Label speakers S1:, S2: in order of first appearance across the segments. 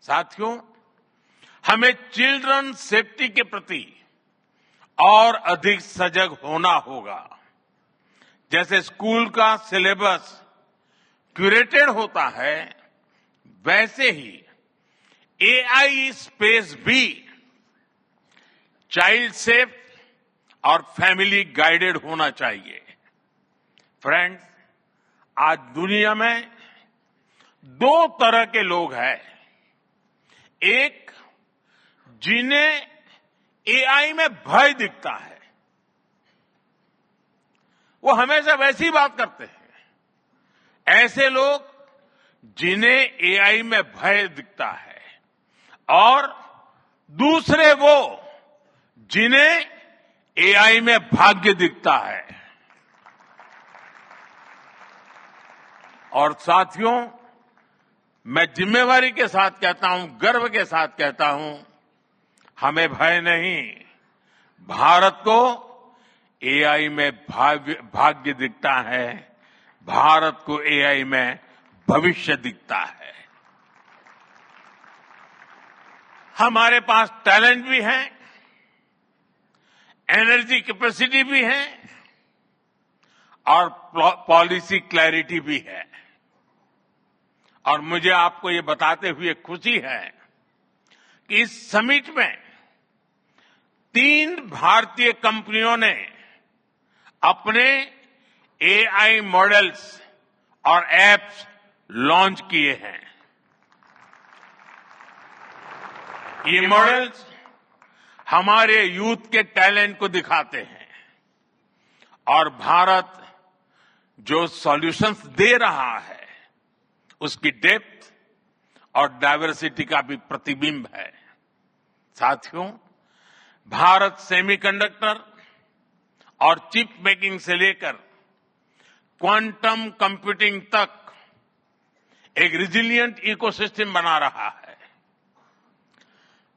S1: साथियों, हमें children safety के प्रति और अधिक सजग होना होगा। जैसे स्कूल का सिलेबस क्यूरेटेड होता है, वैसे ही एआई स्पेस भी चाइल्ड सेफ और फैमिली गाइडेड होना चाहिए। फ्रेंड्स, आज दुनिया में दो तरह के लोग हैं। एक, जिन्हें एआई में भय दिखता है, वो हमेशा वैसी बात करते हैं। ऐसे लोग जिन्हें एआई में भय दिखता है, और दूसरे वो जिन्हें एआई में भाग्य दिखता है। और साथियों, मैं जिम्मेवारी के साथ कहता हूं, गर्व के साथ कहता हूं, हमें भय नहीं, भारत को एआई में भाग्य दिखता है, भारत को एआई में भविष्य दिखता है। हमारे पास टैलेंट भी है, एनर्जी कैपेसिटी भी है और पॉलिसी क्लैरिटी भी है। और मुझे आपको ये बताते हुए खुशी है कि इस समिट में 3 भारतीय कंपनियों ने अपने एआई मॉडल्स और एप्स लॉन्च किए हैं। ये मॉडल्स हमारे यूथ के टैलेंट को दिखाते हैं और भारत जो सॉल्यूशंस दे रहा है, उसकी डेप्थ और डाइवर्सिटी का भी प्रतिबिंब है। साथियों, भारत सेमीकंडक्टर और चिप मेकिंग से लेकर क्वांटम कंप्यूटिंग तक एक रिजिलिएंट इकोसिस्टम बना रहा है।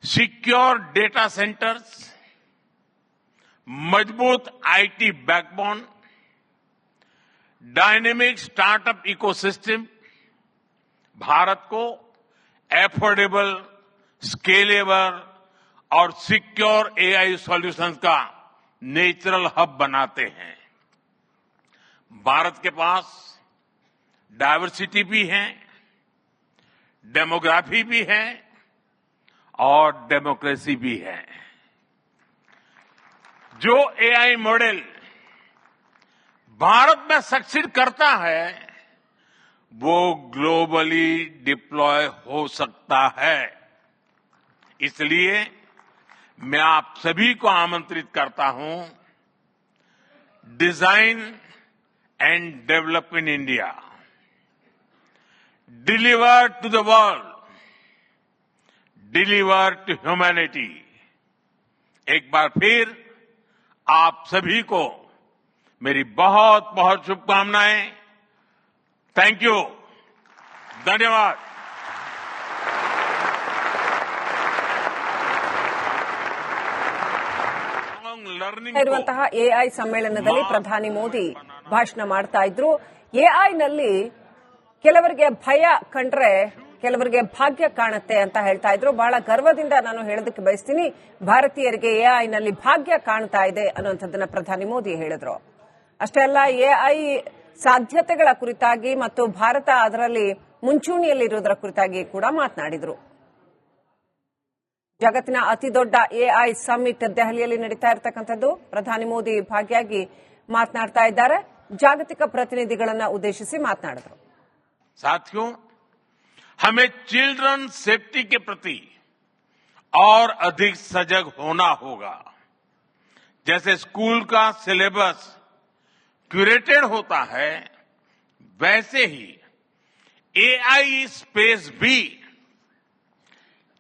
S1: सिक्योर डेटा सेंटर्स, मजबूत IT backbone, dynamic startup ecosystem Bharat को एफोर्डेबल, स्केलेबल और सिक्योर एआई सॉल्यूशंस का नेचुरल हब बनाते हैं। भारत के पास डाइवर्सिटी भी है, डेमोग्राफी भी है और डेमोक्रेसी भी है। जो एआई मॉडल भारत में सक्सीड करता है, वो ग्लोबली डिप्लॉय हो सकता है। इसलिए मैं आप सभी को आमंत्रित करता हूं, design and develop in India, deliver to the world, deliver to humanity. एक बार फिर आप सभी को मेरी बहुत बहुत शुभकामनाएं। थैंक यू, धन्यवाद।
S2: ಇರುವಂತಹ ಎಐ ಸಮ್ಮೇಳನದಲ್ಲಿ ಪ್ರಧಾನಿ ಮೋದಿ ಭಾಷಣ ಮಾಡ್ತಾ ಇದ್ರು. ಎಐನಲ್ಲಿ ಕೆಲವರಿಗೆ ಭಯ ಕಂಡ್ರೆ ಕೆಲವರಿಗೆ ಭಾಗ್ಯ ಕಾಣುತ್ತೆ ಅಂತ ಹೇಳ್ತಾ ಇದ್ರು. ಬಹಳ ಗರ್ವದಿಂದ ನಾನು ಹೇಳೋದಕ್ಕೆ ಬಯಸ್ತೀನಿ, ಭಾರತೀಯರಿಗೆ ಎಐನಲ್ಲಿ ಭಾಗ್ಯ ಕಾಣ್ತಾ ಇದೆ ಅನ್ನುವಂಥದ್ದನ್ನ ಪ್ರಧಾನಿ ಮೋದಿ ಹೇಳಿದ್ರು. ಅಷ್ಟೇ ಅಲ್ಲ, ಎಐ ಸಾಧ್ಯತೆಗಳ ಕುರಿತಾಗಿ ಮತ್ತು ಭಾರತ ಅದರಲ್ಲಿ ಮುಂಚೂಣಿಯಲ್ಲಿರುವುದರ ಕುರಿತಾಗಿ ಕೂಡ ಮಾತನಾಡಿದರು. ಜಗತ್ತಿನ ಅತಿದೊಡ್ಡ ಎಐ ಸಮ್ಮಿಟ್ ದೆಹಲಿಯಲ್ಲಿ ನಡೀತಾ ಇರತಕ್ಕಂಥದ್ದು. ಪ್ರಧಾನಿ ಮೋದಿ ಭಾಗಿಯಾಗಿ ಮಾತನಾಡ್ತಾ ಇದ್ದಾರೆ. ಜಾಗತಿಕ ಪ್ರತಿನಿಧಿಗಳನ್ನ ಉದ್ದೇಶಿಸಿ ಮಾತನಾಡಿದರು.
S1: साथियों, हमें चिल्ड्रन सेफ्टी के प्रति और अधिक सजग होना होगा। जैसे स्कूल का सिलेबस क्यूरेटेड होता है, वैसे ही एआई स्पेस भी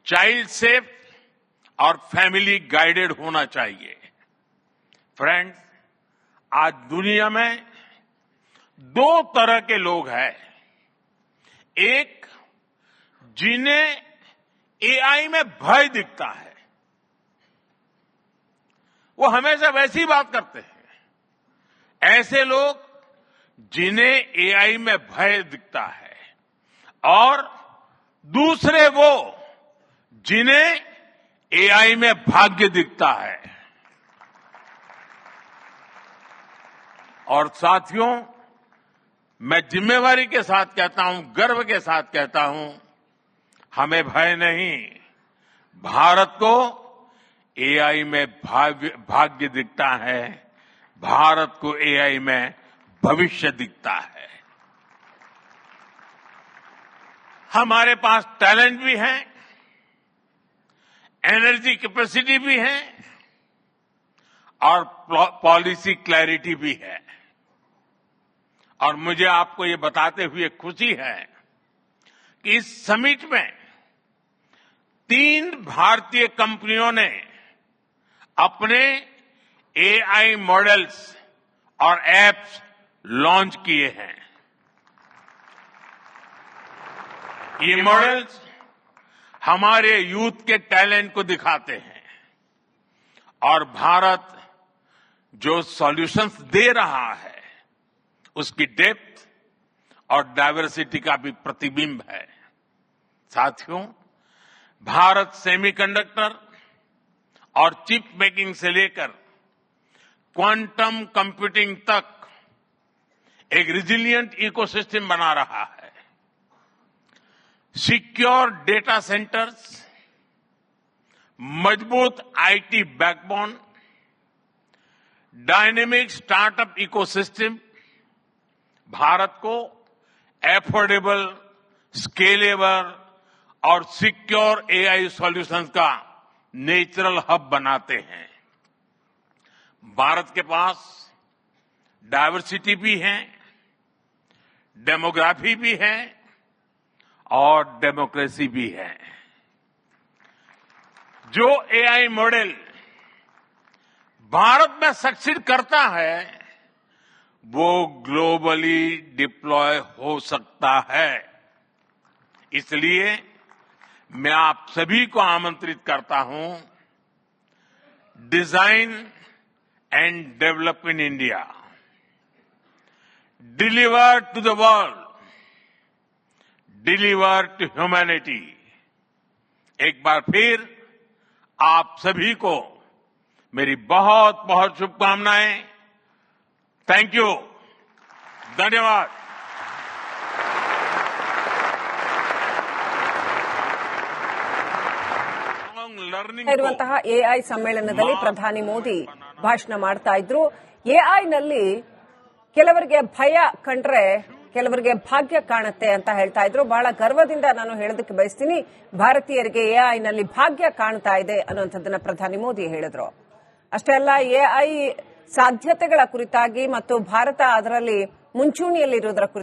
S1: चाइल्ड सेफ और फैमिली गाइडेड होना चाहिए। फ्रेंड्स, आज दुनिया में दो तरह के लोग हैं। एक, जिन्हें एआई में भय दिखता है, वो हमेशा वैसी बात करते हैं। ऐसे लोग जिन्हें एआई में भय दिखता है, और दूसरे वो जिन्हें एआई में भाग्य दिखता है। और साथियों, मैं जिम्मेवारी के साथ कहता हूं, गर्व के साथ कहता हूं, हमें भय नहीं, भारत को एआई में भाग्य दिखता है, भारत को एआई में भविष्य दिखता है। हमारे पास टैलेंट भी है, एनर्जी कैपेसिटी भी है और पॉलिसी क्लैरिटी भी है। और मुझे आपको ये बताते हुए खुशी है कि इस समिट में 3 भारतीय कंपनियों ने अपने एआई मॉडल्स और एप्स लॉन्च किए हैं। ये मॉडल्स हमारे यूथ के टैलेंट को दिखाते हैं और भारत जो सॉल्यूशंस दे रहा है उसकी डेप्थ और डाइवर्सिटी का भी प्रतिबिंब है। साथियों, भारत सेमीकंडक्टर और चिप मेकिंग से लेकर क्वांटम कंप्यूटिंग तक एक रिजिलिएंट इकोसिस्टम बना रहा है। सिक्योर डेटा सेंटर्स, मजबूत IT backbone, dynamic startup ecosystem Bharat को एफोर्डेबल, स्केलेबल और सिक्योर एआई सॉल्यूशंस का नेचुरल हब बनाते हैं। भारत के पास डायवर्सिटी भी है, डेमोग्राफी भी है और डेमोक्रेसी भी है। जो एआई मॉडल भारत में सक्सीड करता है वो ग्लोबली डिप्लॉय हो सकता है। इसलिए मैं आप सभी को आमंत्रित करता हूं, design and develop in India, deliver to the world, deliver to humanity. एक बार फिर आप सभी को मेरी बहुत बहुत शुभकामनाएं। थैंक यू, धन्यवाद।
S2: ಇರುವಂತಹ ಎಐ ಸಮ್ಮೇಳನದಲ್ಲಿ ಪ್ರಧಾನಿ ಮೋದಿ ಭಾಷಣ ಮಾಡ್ತಾ ಇದ್ರು. ಎಐನಲ್ಲಿ ಕೆಲವರಿಗೆ ಭಯ ಕಂಡ್ರೆ ಕೆಲವರಿಗೆ ಭಾಗ್ಯ ಕಾಣುತ್ತೆ ಅಂತ ಹೇಳ್ತಾ ಇದ್ರು. ಬಹಳ ಗರ್ವದಿಂದ ನಾನು ಹೇಳೋದಕ್ಕೆ ಬಯಸ್ತೀನಿ, ಭಾರತೀಯರಿಗೆ ಎಐನಲ್ಲಿ ಭಾಗ್ಯ ಕಾಣ್ತಾ ಇದೆ ಅನ್ನುವಂಥದ್ದನ್ನ ಪ್ರಧಾನಿ ಮೋದಿ ಹೇಳಿದ್ರು. ಅಷ್ಟೇ ಅಲ್ಲ, ಎಐ ಸಾಧ್ಯತೆಗಳ ಕುರಿತಾಗಿ ಮತ್ತು ಭಾರತ ಅದರಲ್ಲಿ ಮುಂಚೂಣಿಯಲ್ಲಿರುವುದರ ಕುರಿತು